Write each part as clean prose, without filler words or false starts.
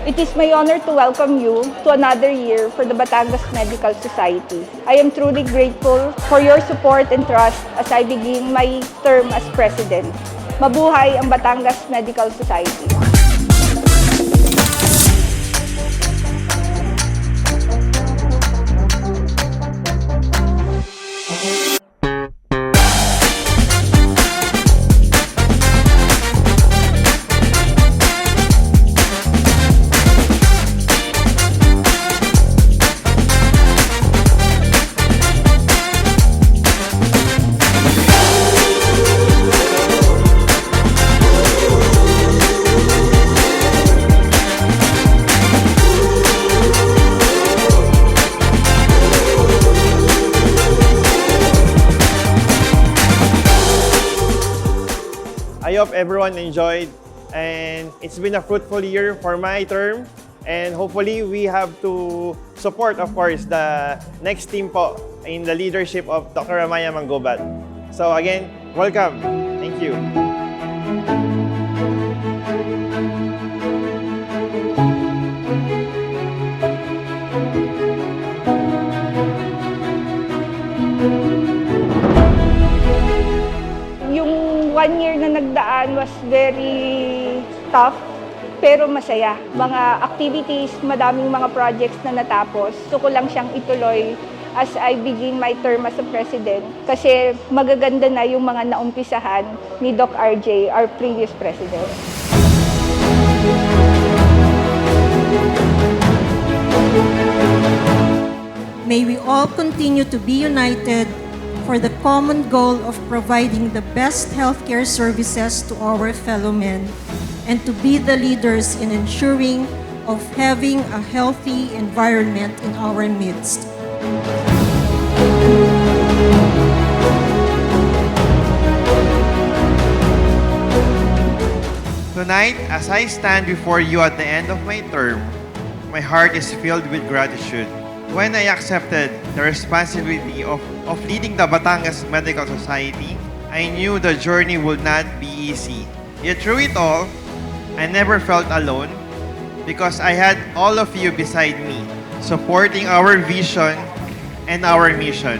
It is my honor to welcome you to another year for the Batangas Medical Society. I am truly grateful for your support and trust as I begin my term as President. Mabuhay ang Batangas Medical Society. I hope everyone enjoyed, and it's been a fruitful year for my term, and hopefully we have to support, of course, the next team po in the leadership of Dr. Amaya Manggobat. So again, welcome. Thank you. Yung 1 year na nagdaan was very tough, pero masaya. Mga activities, madaming mga projects na natapos. Gusto ko lang siyang ituloy as I begin my term as a President kasi magaganda na yung mga naumpisahan ni Doc RJ, our previous President. May we all continue to be united for the common goal of providing the best healthcare services to our fellow men and to be the leaders in ensuring of having a healthy environment in our midst. Tonight, as I stand before you at the end of my term, my heart is filled with gratitude. When I accepted the responsibility of leading the Batangas Medical Society, I knew the journey would not be easy. Yet through it all, I never felt alone because I had all of you beside me, supporting our vision and our mission.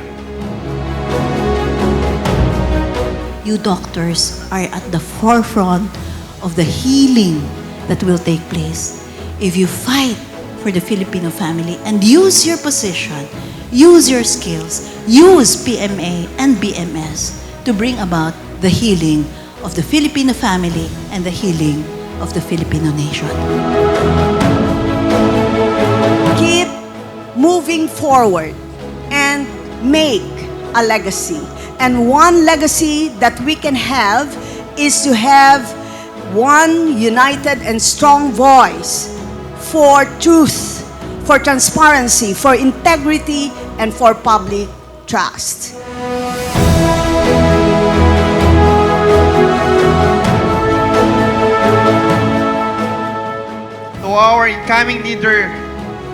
You doctors are at the forefront of the healing that will take place if you fight for the Filipino family and use your position, use your skills, use PMA and BMS to bring about the healing of the Filipino family and the healing of the Filipino nation. Keep moving forward and make a legacy. And one legacy that we can have is to have one united and strong voice for truth, for transparency, for integrity, and for public trust. To our incoming leader,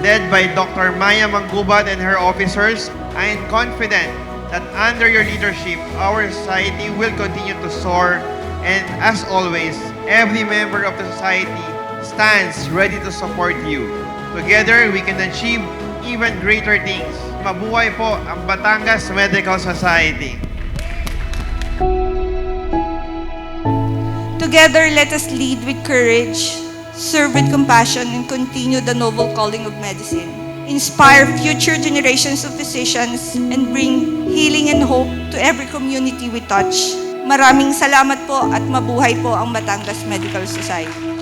led by Dr. Maya Manggobat and her officers, I am confident that under your leadership, our society will continue to soar, and as always, every member of the society stands ready to support you. Together, we can achieve even greater things. Mabuhay po ang Batangas Medical Society. Together, let us lead with courage, serve with compassion, and continue the noble calling of medicine. Inspire future generations of physicians and bring healing and hope to every community we touch. Maraming salamat po at mabuhay po ang Batangas Medical Society.